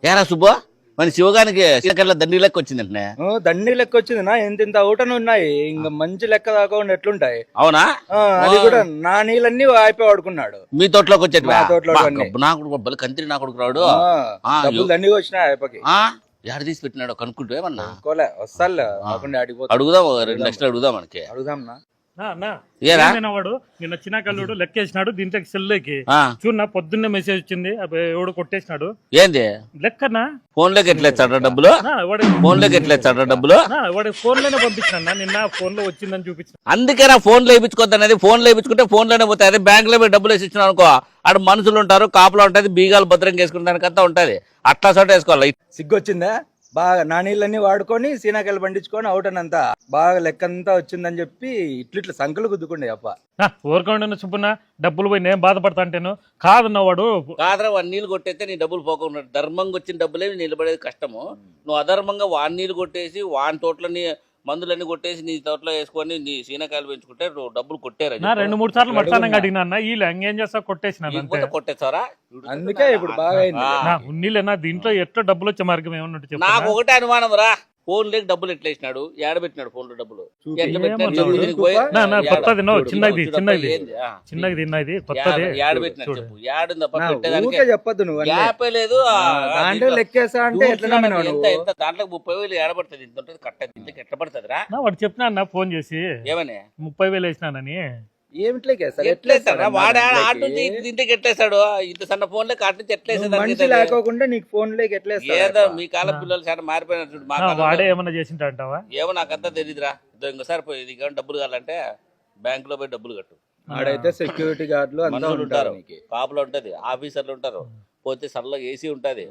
ఏరా సుబ్బు మన శివగానికి శ్రీకర్ల దండి లెక్క వచ్చిందంటే. దండి లెక్క వచ్చింది నా ఇంత ఊటను ఉన్నాయి ఇంకా మంచి లెక్క దాకా ఎట్లుంటాయి. అవునా? అది కూడా నా నీళ్ళన్నీ అయిపోయి వాడుకున్నాడు. మీ తోటలోకి వచ్చేటి మా తోటలోకి నాకు బలి కంత్రి నా కొడుకు రాడు. డబ్బులు దండిగా వచ్చినాయి అయిపోయి. ఎడ తీసి పెట్టినాడు కనుక్కుంటే ఏమన్నా వస్తాలే అడుగుదాం, 2 లక్షలు అడుగుదాం మనకి. అడుగుదాం వాడు నిన్న చిన్న కల్లుడు లెక్కేసినాడు దీంట్లో సెల్లోకి చూడన్నా పొద్దున్నే మెసేజ్ వచ్చింది ఎవడు కొట్టేసినాడు. ఏంది లెక్కనా? ఫోన్ లోకి ఎట్లా ఇస్తాడు డబ్బులు? ఫోన్ లోకి ఎట్లా ఇస్తాడు డబ్బులు? వాడి ఫోన్ లోనే పంపించిన నిన్న ఫోన్ లో వచ్చిందని చూపించిన. అందుకేనా ఫోన్ లో వేయించుకోద్దు అనేది. ఫోన్ లో వేయించుకుంటే ఫోన్ లోనే పోతాయి. అదే బ్యాంక్ లో డబ్బులు వేసి ఇచ్చిన అనుకో ఆడ మనుషులు ఉంటారు, కాపులో ఉంటది, బీగాలు భద్రంగా వేసుకునే దానికంతా ఉంటది. అట్లా చోట వేసుకోవాలి. సిగ్గొచ్చిందా బాగా నా నీళ్ళన్నీ వాడుకొని సీనాకాయలు పండించుకొని అవుటనంతా బాగా లెక్కంతా వచ్చిందని చెప్పి ఇట్లా సంకలు గుద్దుకుండే అప్ప. ఊరుకోండి సుబ్బున్న డబ్బులు పోయి నేను బాధపడతా అంటేను కాదన్న వాడు కాదరా వాడిని నీళ్ళు కొట్టేస్తే నీ డబ్బులు పోకుండా ధర్మంగా వచ్చిన డబ్బులే నిలబడేది కష్టము. నువ్వు అధర్మంగా వాడి నీళ్ళు కొట్టేసి వాని తోటలని మందులన్నీ కొట్టేసి నీ తోటలో వేసుకొని నీ సీనకాయలు పెంచుకుంటే డబ్బులు కొట్టారు. 2-3 సార్లు మట్టానంగా అడిగినా వీళ్ళు ఇంకేం చేస్తా కొట్టేసిన కొట్టేస్తారా? అందుకే ఇప్పుడు బాగా ఉన్నీళ్ళేనా దీంట్లో ఎట్లా డబ్బులు వచ్చే మార్గం ఏమన్నట్టు నాకు ఒకటే అనుమానం రా. ఫోన్ లేక డబ్బులు ఎట్లా వేసినాడు? ఏడబెట్టినాడు ఫోన్ లో డబ్బులు? కొత్తది చిన్నది తిన్నది కొత్తది చెప్పద్దు నువ్వు లేదు. లెక్కేసా అంటే దాంట్లో 30,000 ఏడబడుతుంది. ఇంత ఉంటుంది కట్టది. ఇంతకి ఎట్లా పడుతుంది రా? వాడు చెప్పినా అన్న ఫోన్ చేసి ఏమని 30,000 వేసినానని. వాడు ఆటు నుంచి ఇంటికి ఎట్లేస్తాడు? ఇంత సన్న ఫోన్ లేక అటు నుంచి ఎట్లేసేది లేకోకుండా నీకు ఫోన్ లేక ఏదో మీ కాలం పిల్లలు చాలా మారిపోయినట్టు. వాడే ఏమన్నా చేసింటా అంటావా? ఏమో నాకంతా తెలియదురా. ఇంకోసారి పోయి డబ్బులు కావాలంటే బ్యాంక్ లో పోయి డబ్బులు కట్టు. ఆడైతే సెక్యూరిటీ గార్డులు మనుషులు ఉంటారు, కాపులు ఉంటది, ఆఫీసర్లు ఉంటారు, పోతే సరళ ఏసీ ఉంటది,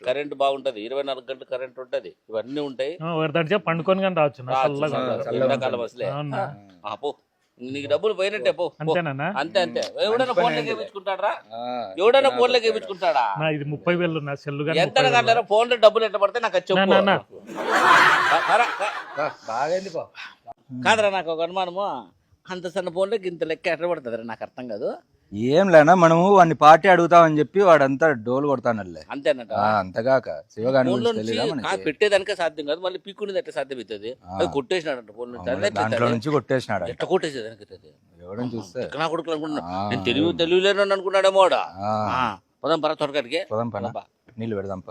కరెంట్ బాగుంటది, 24 గంటలు కరెంట్ ఉంటది, ఇవన్నీ ఉంటాయి. పండుకొని కానీ రావచ్చు ఎండాకాలం అసలే. పో నీకు డబ్బులు పోయినట్టే పో. అంతే అంతే. ఎవడైనా ఫోన్ లెక్క వేయించుకుంటాడా? ఎవడైనా ఫోన్ లెక్క వేయించుకుంటాడా? ఇది 30,000 నా సెల్ ఎంత కాదు ఫోన్ లో డబ్బులు ఎట్లా పడితే నాకు చెప్పు. కాదరా నాకు ఒక అనుమానము. అంత సన్న ఫోన్ లెక్క ఇంత లెక్క ఎట్లా పడుతుంది నాకు అర్థం కాదు. ఏం లేనా మనము వాడిని పార్టీ అడుగుతామని చెప్పి వాడంతా డోలు కొడతానల్లే అంతేనట. అంతగాక శివగాని పెట్టేదానికే సాధ్యం కాదు, మళ్ళీ పీక్కునేది ఎట్లా సాధ్యం అవుతుంది? అది కొట్టేసినాడంట ఫోన్ నుంచి కొట్టేసినాడు. ఎట్లా కొట్టేసేదానికి ఎవడని చూస్తే నా కొడుకు అనుకున్నా. నేను తెలివిలేను అనుకున్నాడేమో. పోదాం పరా త్వరగారికి నీళ్ళు పెడదాం.